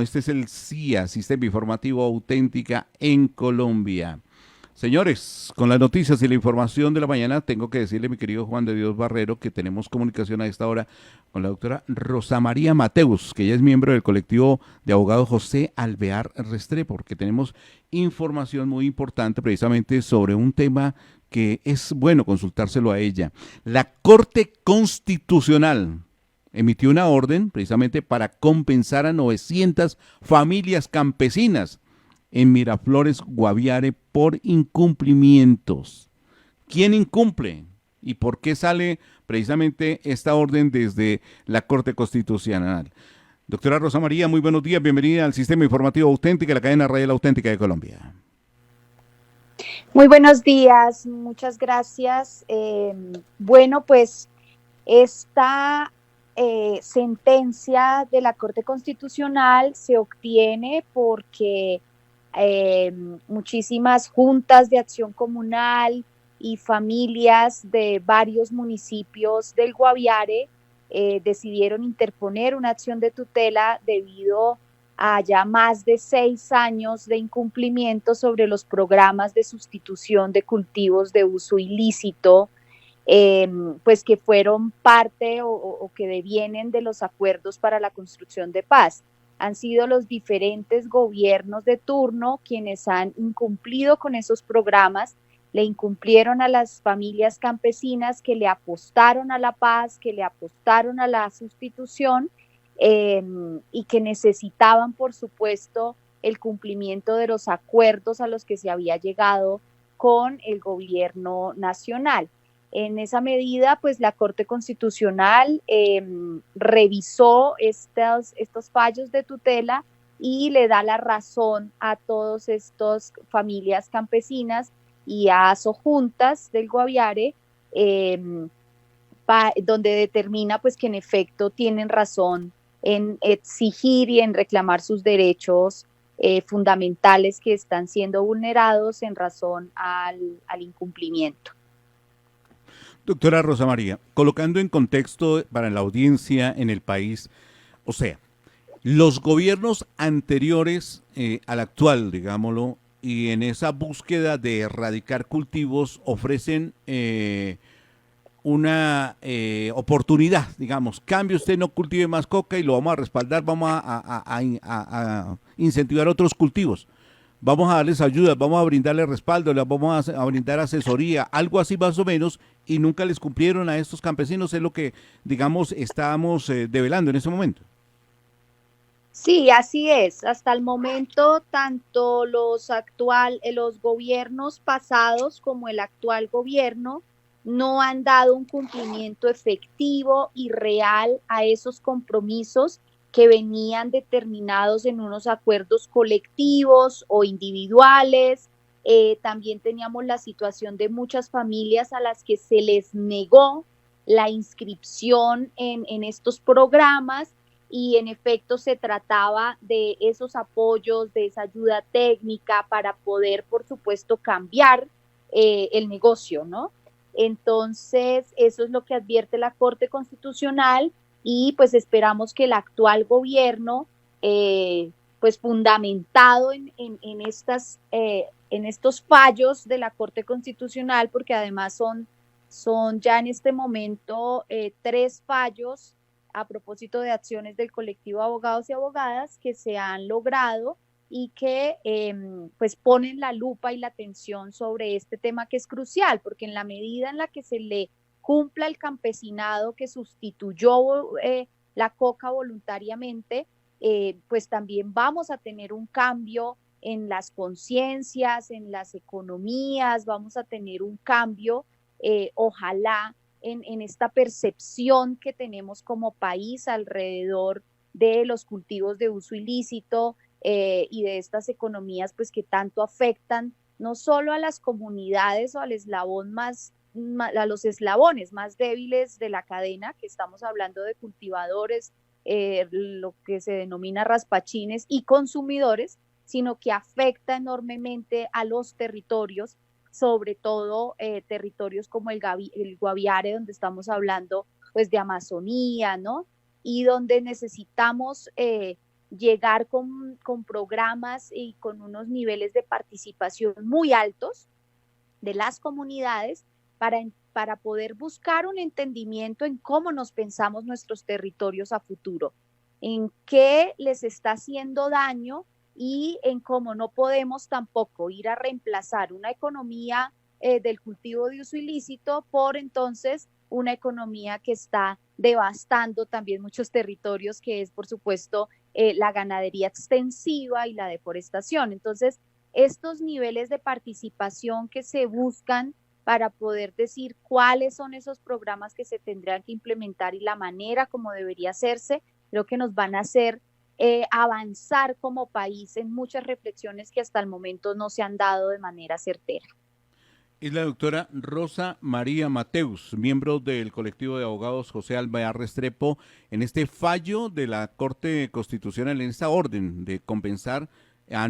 Este es el CIA, Sistema Informativo Auténtica en Colombia. Señores, con las noticias y la información de la mañana, tengo que decirle, mi querido Juan de Dios Barrero, que tenemos comunicación a esta hora con la doctora Rosa María Mateus, que ella es miembro del colectivo de abogados José Alvear Restrepo, porque tenemos información muy importante precisamente sobre un tema que es bueno consultárselo a ella. La Corte Constitucional emitió una orden precisamente para compensar a 900 familias campesinas en Miraflores, Guaviare, por incumplimientos. ¿Quién incumple? ¿Y por qué sale precisamente esta orden desde la Corte Constitucional? Doctora Rosa María, muy buenos días, bienvenida al Sistema Informativo Auténtica, la cadena radial auténtica de Colombia. Muy buenos días, muchas gracias. Bueno, pues esta sentencia de la Corte Constitucional se obtiene porque eh, muchísimas juntas de acción comunal y familias de varios municipios del Guaviare decidieron interponer una acción de tutela debido a ya más de 6 años de incumplimiento sobre los programas de sustitución de cultivos de uso ilícito, pues que fueron parte o que devienen de los acuerdos para la construcción de paz. Han sido los diferentes gobiernos de turno quienes han incumplido con esos programas, le incumplieron a las familias campesinas que le apostaron a la paz, que le apostaron a la sustitución y que necesitaban, por supuesto, el cumplimiento de los acuerdos a los que se había llegado con el gobierno nacional. En esa medida, pues la Corte Constitucional revisó estos fallos de tutela y le da la razón a todas estas familias campesinas y a sojuntas del Guaviare, donde determina pues que en efecto tienen razón en exigir y en reclamar sus derechos fundamentales que están siendo vulnerados en razón al incumplimiento. Doctora Rosa María, colocando en contexto para la audiencia en el país, o sea, los gobiernos anteriores al actual, digámoslo, y en esa búsqueda de erradicar cultivos ofrecen una oportunidad, digamos, cambie usted, no cultive más coca y lo vamos a respaldar, vamos a incentivar otros cultivos. Vamos a darles ayuda, vamos a brindarles respaldo, les vamos a brindar asesoría, algo así más o menos, y nunca les cumplieron a estos campesinos, es lo que, digamos, estábamos develando en ese momento. Sí, así es. Hasta el momento, tanto los gobiernos pasados como el actual gobierno no han dado un cumplimiento efectivo y real a esos compromisos que venían determinados en unos acuerdos colectivos o individuales. También teníamos la situación de muchas familias a las que se les negó la inscripción en estos programas y en efecto se trataba de esos apoyos, de esa ayuda técnica para poder, por supuesto, cambiar el negocio, ¿no? Entonces, eso es lo que advierte la Corte Constitucional y pues esperamos que el actual gobierno, pues fundamentado en estos fallos de la Corte Constitucional, porque además son ya en este momento 3 fallos a propósito de acciones del colectivo de abogados y abogadas que se han logrado y que pues ponen la lupa y la atención sobre este tema que es crucial, porque en la medida en la que se le cumpla el campesinado que sustituyó la coca voluntariamente, pues también vamos a tener un cambio en las conciencias, en las economías, vamos a tener un cambio, ojalá, en esta percepción que tenemos como país alrededor de los cultivos de uso ilícito y de estas economías pues que tanto afectan no solo a las comunidades o al eslabón a los eslabones más débiles de la cadena, que estamos hablando de cultivadores, lo que se denomina raspachines y consumidores, sino que afecta enormemente a los territorios, sobre todo territorios como el Guaviare, donde estamos hablando pues de Amazonía, ¿no? Y donde necesitamos llegar con programas y con unos niveles de participación muy altos de las comunidades para poder buscar un entendimiento en cómo nos pensamos nuestros territorios a futuro, en qué les está haciendo daño y en cómo no podemos tampoco ir a reemplazar una economía del cultivo de uso ilícito por entonces una economía que está devastando también muchos territorios, que es por supuesto la ganadería extensiva y la deforestación. Entonces, estos niveles de participación que se buscan para poder decir cuáles son esos programas que se tendrán que implementar y la manera como debería hacerse, creo que nos van a hacer avanzar como país en muchas reflexiones que hasta el momento no se han dado de manera certera. Es la doctora Rosa María Mateus, miembro del colectivo de abogados José Alvear Restrepo, en este fallo de la Corte Constitucional, en esta orden de compensar a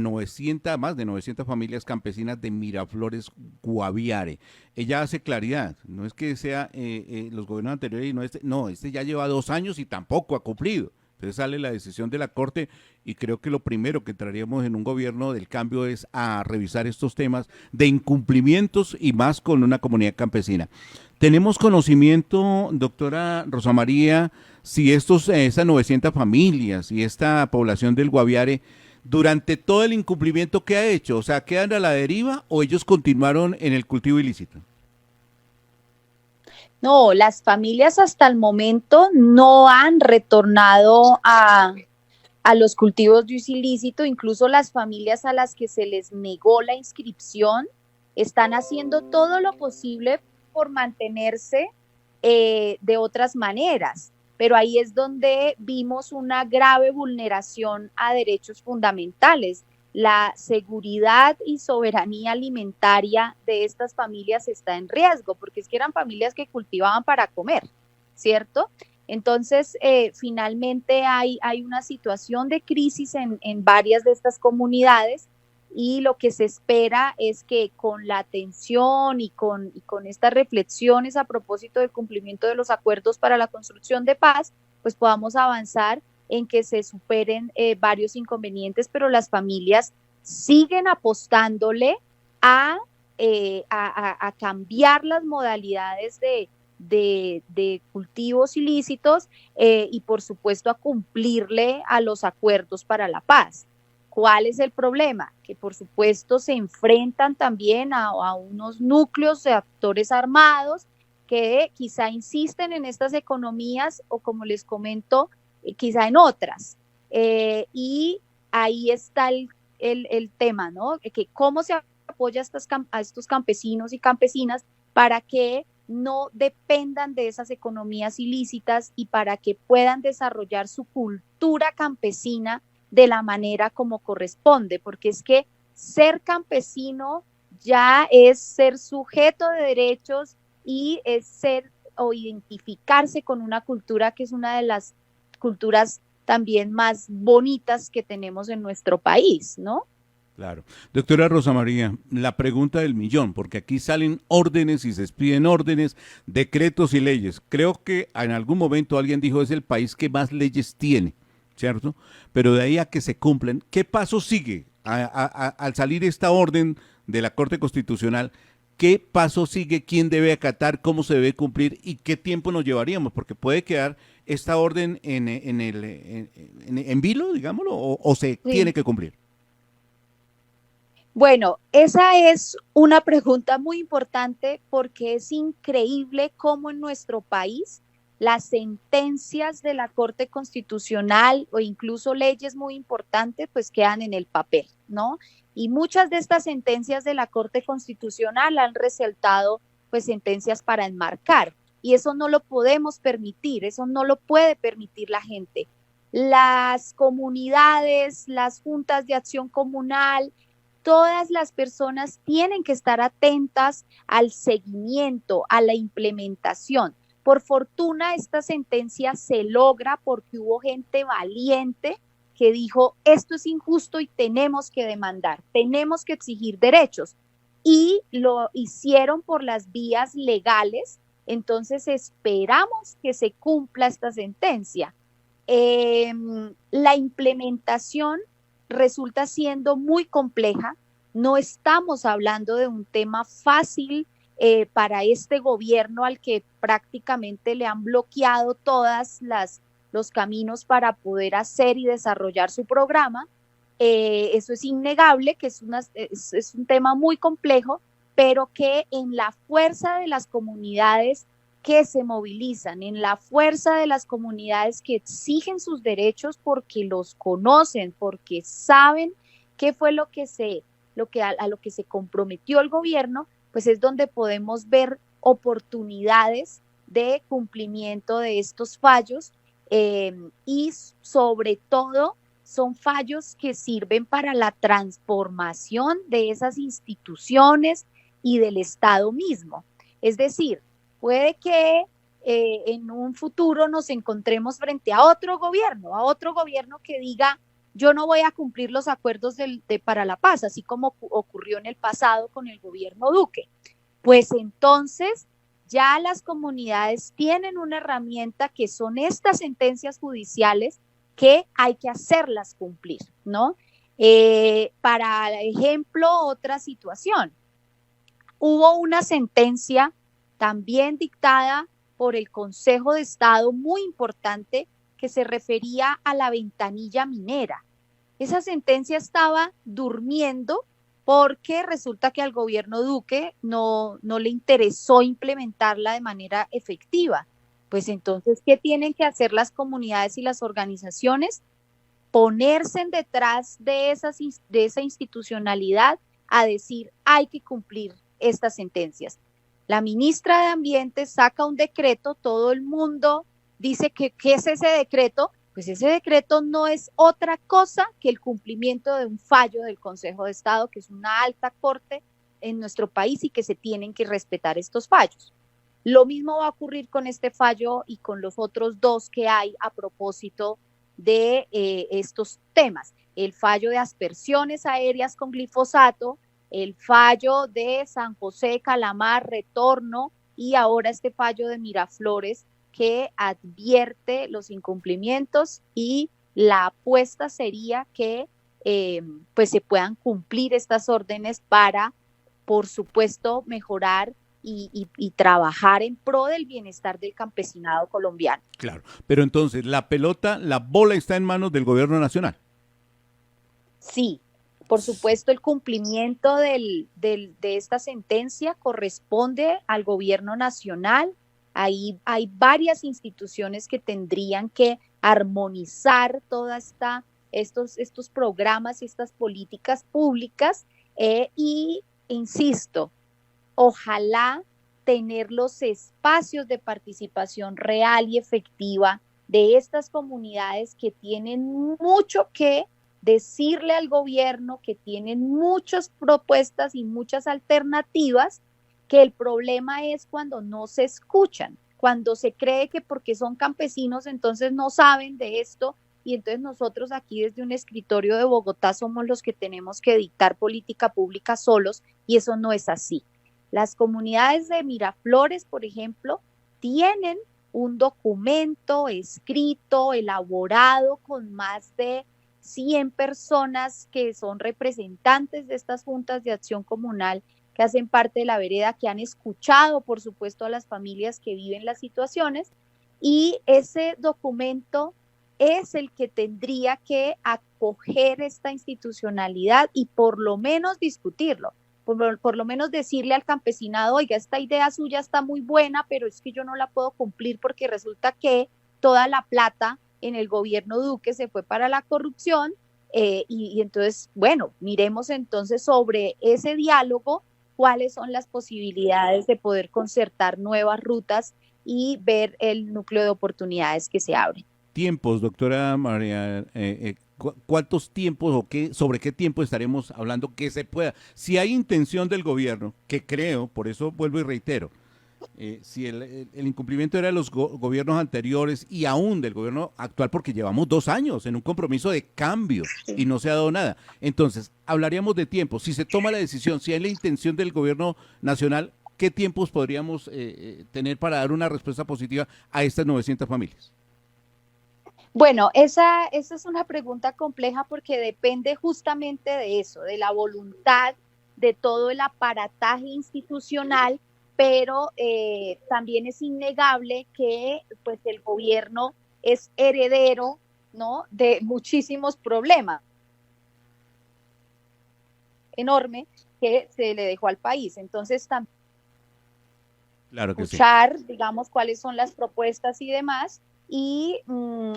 más de 900 familias campesinas de Miraflores, Guaviare. Ella hace claridad, no es que sea los gobiernos anteriores y este ya lleva 2 años y tampoco ha cumplido. Entonces sale la decisión de la Corte y creo que lo primero que traeríamos en un gobierno del cambio es a revisar estos temas de incumplimientos y más con una comunidad campesina. ¿Tenemos conocimiento, doctora Rosa María, si esas 900 familias y esta población del Guaviare, durante todo el incumplimiento que ha hecho, o sea, quedan a la deriva o ellos continuaron en el cultivo ilícito? No, las familias hasta el momento no han retornado a los cultivos de uso ilícito, incluso las familias a las que se les negó la inscripción están haciendo todo lo posible por mantenerse de otras maneras, pero ahí es donde vimos una grave vulneración a derechos fundamentales. La seguridad y soberanía alimentaria de estas familias está en riesgo, porque es que eran familias que cultivaban para comer, ¿cierto? Entonces, finalmente hay una situación de crisis en varias de estas comunidades y lo que se espera es que con la atención y con estas reflexiones a propósito del cumplimiento de los acuerdos para la construcción de paz, pues podamos avanzar en que se superen varios inconvenientes, pero las familias siguen apostándole a cambiar las modalidades de cultivos ilícitos y por supuesto a cumplirle a los acuerdos para la paz. ¿Cuál es el problema? Que por supuesto se enfrentan también a unos núcleos de actores armados que quizá insisten en estas economías o, como les comento, quizá en otras. Y ahí está el tema, ¿no? Que cómo se apoya a estos campesinos y campesinas para que no dependan de esas economías ilícitas y para que puedan desarrollar su cultura campesina de la manera como corresponde, porque es que ser campesino ya es ser sujeto de derechos y es ser o identificarse con una cultura que es una de las culturas también más bonitas que tenemos en nuestro país, ¿no? Claro. Doctora Rosa María, la pregunta del millón, porque aquí salen órdenes y se expiden órdenes, decretos y leyes. Creo que en algún momento alguien dijo es el país que más leyes tiene, ¿cierto? Pero de ahí a que se cumplen, ¿qué paso sigue al salir esta orden de la Corte Constitucional? ¿Qué paso sigue? ¿Quién debe acatar? ¿Cómo se debe cumplir? ¿Y qué tiempo nos llevaríamos? Porque puede quedar esta orden en vilo, digámoslo, o se Sí. tiene que cumplir. Bueno, esa es una pregunta muy importante porque es increíble cómo en nuestro país las sentencias de la Corte Constitucional o incluso leyes muy importantes pues quedan en el papel, ¿no? Y muchas de estas sentencias de la Corte Constitucional han resaltado pues sentencias para enmarcar y eso no lo podemos permitir, eso no lo puede permitir la gente. Las comunidades, las juntas de acción comunal, todas las personas tienen que estar atentas al seguimiento, a la implementación. Por fortuna, esta sentencia se logra porque hubo gente valiente que dijo, esto es injusto y tenemos que demandar, tenemos que exigir derechos. Y lo hicieron por las vías legales, entonces esperamos que se cumpla esta sentencia. La implementación resulta siendo muy compleja. No estamos hablando de un tema fácil para este gobierno al que prácticamente le han bloqueado todas los caminos para poder hacer y desarrollar su programa. Eso es innegable, que es un tema muy complejo, pero que en la fuerza de las comunidades que se movilizan, en la fuerza de las comunidades que exigen sus derechos porque los conocen, porque saben qué fue a lo que se comprometió el gobierno, pues es donde podemos ver oportunidades de cumplimiento de estos fallos, y sobre todo son fallos que sirven para la transformación de esas instituciones y del Estado mismo. Es decir, puede que en un futuro nos encontremos frente a otro gobierno que diga, yo no voy a cumplir los acuerdos para la paz, así como ocurrió en el pasado con el gobierno Duque. Pues entonces ya las comunidades tienen una herramienta que son estas sentencias judiciales que hay que hacerlas cumplir, ¿no? Para ejemplo, otra situación. Hubo una sentencia también dictada por el Consejo de Estado muy importante que se refería a la ventanilla minera. Esa sentencia estaba durmiendo porque resulta que al gobierno Duque no le interesó implementarla de manera efectiva. Pues entonces, ¿qué tienen que hacer las comunidades y las organizaciones? Ponerse detrás de esa institucionalidad a decir, hay que cumplir estas sentencias. La ministra de Ambiente saca un decreto, todo el mundo dice que ¿qué es ese decreto? Pues ese decreto no es otra cosa que el cumplimiento de un fallo del Consejo de Estado, que es una alta corte en nuestro país y que se tienen que respetar estos fallos. Lo mismo va a ocurrir con este fallo y con los otros dos que hay a propósito de estos temas. El fallo de aspersiones aéreas con glifosato, el fallo de San José, Calamar, Retorno y ahora este fallo de Miraflores que advierte los incumplimientos y la apuesta sería que pues se puedan cumplir estas órdenes para, por supuesto, mejorar y trabajar en pro del bienestar del campesinado colombiano. Claro, pero entonces la bola está en manos del gobierno nacional. Sí, por supuesto, el cumplimiento de esta sentencia corresponde al gobierno nacional. Ahí hay varias instituciones que tendrían que armonizar todos estos programas y estas políticas públicas y, insisto, ojalá tener los espacios de participación real y efectiva de estas comunidades que tienen mucho que decirle al gobierno, que tienen muchas propuestas y muchas alternativas, que el problema es cuando no se escuchan, cuando se cree que porque son campesinos entonces no saben de esto y entonces nosotros aquí desde un escritorio de Bogotá somos los que tenemos que dictar política pública solos y eso no es así. Las comunidades de Miraflores, por ejemplo, tienen un documento escrito, elaborado con más de 100 personas que son representantes de estas juntas de acción comunal que hacen parte de la vereda, que han escuchado, por supuesto, a las familias que viven las situaciones, y ese documento es el que tendría que acoger esta institucionalidad y por lo menos discutirlo, por lo menos decirle al campesinado, oiga, esta idea suya está muy buena, pero es que yo no la puedo cumplir porque resulta que toda la plata en el gobierno Duque se fue para la corrupción, y entonces, bueno, miremos entonces sobre ese diálogo cuáles son las posibilidades de poder concertar nuevas rutas y ver el núcleo de oportunidades que se abren. Tiempos, doctora María, ¿cuántos tiempos o sobre qué tiempo estaremos hablando que se pueda? Si hay intención del gobierno, que creo, por eso vuelvo y reitero, si el incumplimiento era de los gobiernos anteriores y aún del gobierno actual, porque llevamos 2 años en un compromiso de cambio y no se ha dado nada. Entonces, hablaríamos de tiempo. Si se toma la decisión, si hay la intención del gobierno nacional, ¿qué tiempos podríamos tener para dar una respuesta positiva a estas 900 familias? Bueno, esa es una pregunta compleja porque depende justamente de eso, de la voluntad de todo el aparataje institucional, pero también es innegable que pues el gobierno es heredero, ¿no?, de muchísimos problemas enorme que se le dejó al país. Entonces, también Claro que sí. escuchar, digamos, cuáles son las propuestas y demás. Y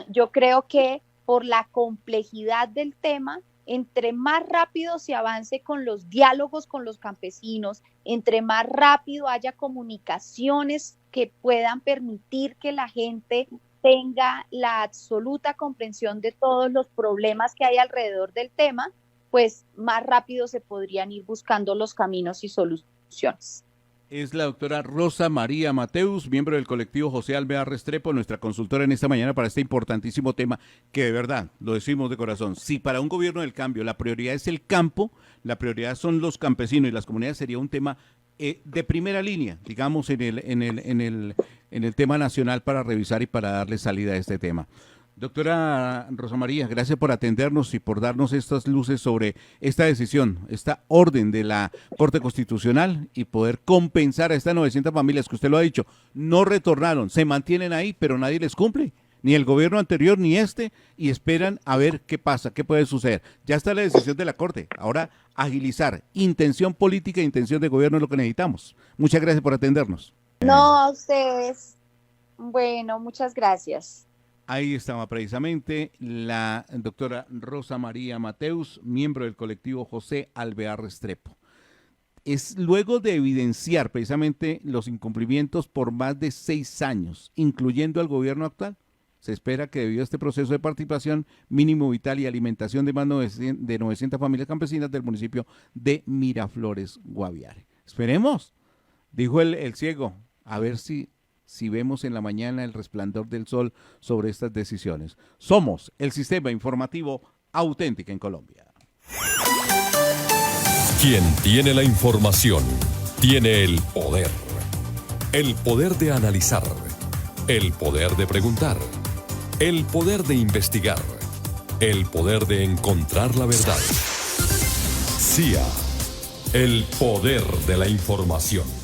yo creo que por la complejidad del tema, entre más rápido se avance con los diálogos con los campesinos, entre más rápido haya comunicaciones que puedan permitir que la gente tenga la absoluta comprensión de todos los problemas que hay alrededor del tema, pues más rápido se podrían ir buscando los caminos y soluciones. Es la doctora Rosa María Mateus, miembro del colectivo José Alvear Restrepo, nuestra consultora en esta mañana para este importantísimo tema que de verdad, lo decimos de corazón, si para un gobierno del cambio la prioridad es el campo, la prioridad son los campesinos y las comunidades, sería un tema de primera línea, digamos, en el tema nacional para revisar y para darle salida a este tema. Doctora Rosa María, gracias por atendernos y por darnos estas luces sobre esta decisión, esta orden de la Corte Constitucional y poder compensar a estas 900 familias que usted lo ha dicho, no retornaron, se mantienen ahí, pero nadie les cumple, ni el gobierno anterior ni este, y esperan a ver qué pasa, qué puede suceder. Ya está la decisión de la Corte, ahora agilizar, intención política e intención de gobierno es lo que necesitamos. Muchas gracias por atendernos. No, a ustedes. Bueno, muchas gracias. Ahí estaba precisamente la doctora Rosa María Mateus, miembro del colectivo José Alvear Restrepo. Es luego de evidenciar precisamente los incumplimientos por más de 6 años, incluyendo al gobierno actual. Se espera que debido a este proceso de participación, mínimo vital y alimentación de más de 900 familias campesinas del municipio de Miraflores, Guaviare. Esperemos, dijo el ciego, a ver si vemos en la mañana el resplandor del sol sobre estas decisiones. Somos el sistema informativo auténtica en Colombia. Quien tiene la información, tiene el poder. El poder de analizar, el poder de preguntar, el poder de investigar, el poder de encontrar la verdad. CIA, el poder de la información.